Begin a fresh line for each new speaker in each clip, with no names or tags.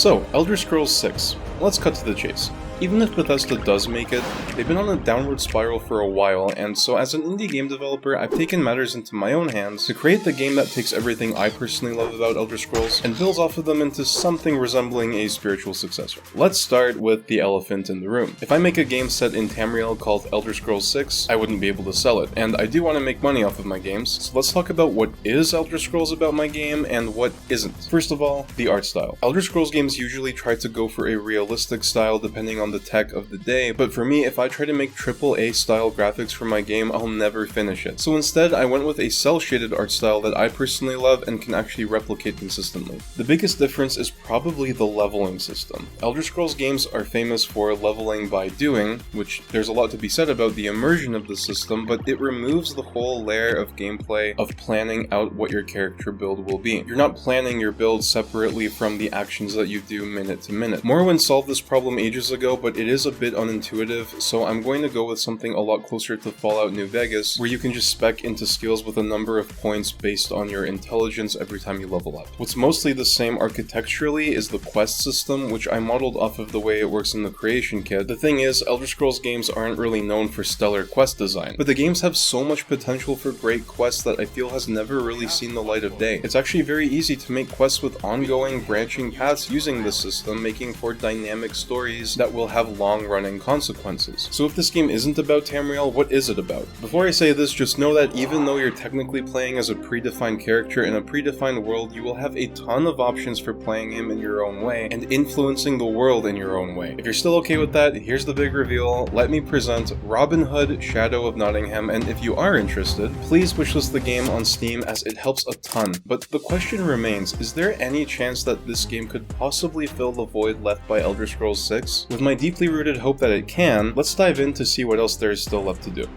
So, Elder Scrolls 6. Let's cut to the chase. Even if Bethesda does make it, they've been on a downward spiral for a while, and so as an indie game developer, I've taken matters into my own hands to create the game that takes everything I personally love about Elder Scrolls and builds off of them into something resembling a spiritual successor. Let's start with the elephant in the room. If I make a game set in Tamriel called Elder Scrolls 6, I wouldn't be able to sell it, and I do want to make money off of my games, so let's talk about what is Elder Scrolls about my game and what isn't. First of all, the art style. Elder Scrolls games usually try to go for a realistic style depending on the tech of the day, but for me, if I try to make AAA style graphics for my game, I'll never finish it. So instead, I went with a cel-shaded art style that I personally love and can actually replicate consistently. The biggest difference is probably the leveling system. Elder Scrolls games are famous for leveling by doing, which there's a lot to be said about the immersion of the system, but it removes the whole layer of gameplay of planning out what your character build will be. You're not planning your build separately from the actions that you do minute to minute. Morrowind solved this problem ages ago, but it is a bit unintuitive, so I'm going to go with something a lot closer to Fallout New Vegas, where you can just spec into skills with a number of points based on your intelligence every time you level up. What's mostly the same architecturally is the quest system, which I modeled off of the way it works in the creation kit. The thing is, Elder Scrolls games aren't really known for stellar quest design, but the games have so much potential for great quests that I feel has never really seen the light of day. It's actually very easy to make quests with ongoing branching paths using this system, making for dynamic stories that will have long-running consequences. So if this game isn't about Tamriel, what is it about? Before I say this, just know that even though you're technically playing as a predefined character in a predefined world, you will have a ton of options for playing him in your own way and influencing the world in your own way. If you're still okay with that, here's the big reveal. Let me present Robin Hood: Shadow of Nottingham, and if you are interested, please wishlist the game on Steam as it helps a ton. But the question remains, is there any chance that this game could possibly fill the void left by Elder Scrolls 6? With my deeply rooted hope that it can, let's dive in to see what else there is still left to do.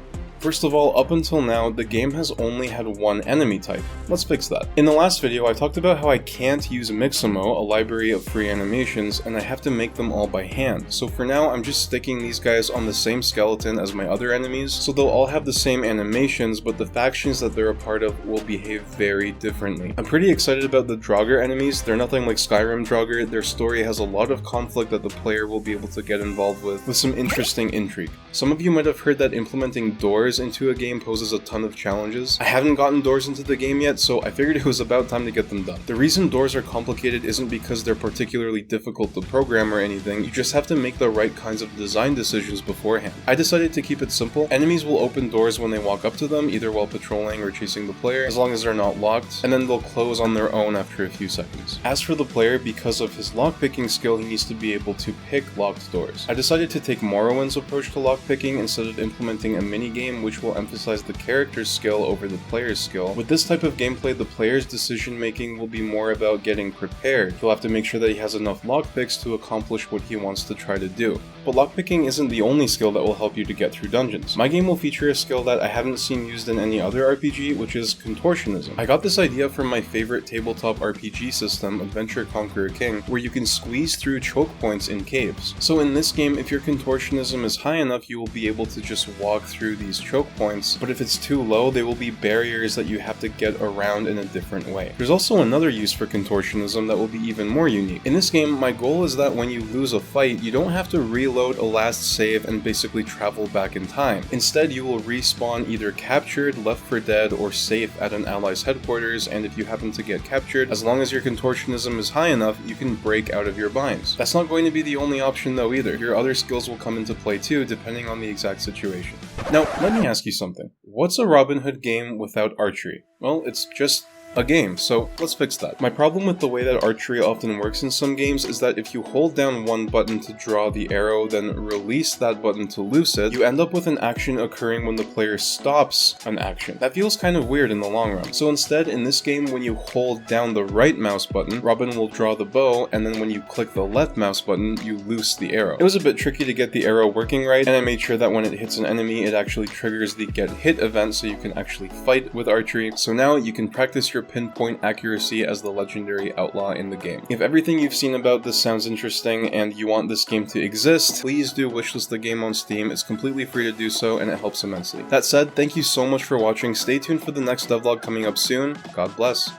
First of all, up until now, the game has only had one enemy type. Let's fix that. In the last video, I talked about how I can't use Mixamo, a library of free animations, and I have to make them all by hand. So for now, I'm just sticking these guys on the same skeleton as my other enemies, so they'll all have the same animations, but the factions that they're a part of will behave very differently. I'm pretty excited about the Draugr enemies. They're nothing like Skyrim Draugr. Their story has a lot of conflict that the player will be able to get involved with some interesting intrigue. Some of you might have heard that implementing doors into a game poses a ton of challenges. I haven't gotten doors into the game yet, so I figured it was about time to get them done. The reason doors are complicated isn't because they're particularly difficult to program or anything, you just have to make the right kinds of design decisions beforehand. I decided to keep it simple. Enemies will open doors when they walk up to them, either while patrolling or chasing the player, as long as they're not locked, and then they'll close on their own after a few seconds. As for the player, because of his lockpicking skill, he needs to be able to pick locked doors. I decided to take Morrowind's approach to lockpicking instead of implementing a minigame, which will emphasize the character's skill over the player's skill. With this type of gameplay, the player's decision making will be more about getting prepared. He'll have to make sure that he has enough lockpicks to accomplish what he wants to try to do. But lockpicking isn't the only skill that will help you to get through dungeons. My game will feature a skill that I haven't seen used in any other RPG, which is contortionism. I got this idea from my favorite tabletop RPG system, Adventure Conqueror King, where you can squeeze through choke points in caves. So in this game, if your contortionism is high enough, you will be able to just walk through these choke points, but if it's too low, they will be barriers that you have to get around in a different way. There's also another use for contortionism that will be even more unique. In this game, my goal is that when you lose a fight, you don't have to reload a last save and basically travel back in time. Instead, you will respawn either captured, left for dead, or safe at an ally's headquarters, and if you happen to get captured, as long as your contortionism is high enough, you can break out of your binds. That's not going to be the only option though either. Your other skills will come into play too, depending on the exact situation. Now, let me ask you something. What's a Robin Hood game without archery? Well, it's just a game, so let's fix that. My problem with the way that archery often works in some games is that if you hold down one button to draw the arrow, then release that button to loose it, you end up with an action occurring when the player stops an action. That feels kind of weird in the long run. So instead, in this game, when you hold down the right mouse button, Robin will draw the bow, and then when you click the left mouse button, you loose the arrow. It was a bit tricky to get the arrow working right, and I made sure that when it hits an enemy, it actually triggers the get hit event so you can actually fight with archery. So now you can practice your pinpoint accuracy as the legendary outlaw in the game. If everything you've seen about this sounds interesting and you want this game to exist, please do wishlist the game on Steam. It's completely free to do so and it helps immensely. That said, thank you so much for watching. Stay tuned for the next devlog coming up soon. God bless.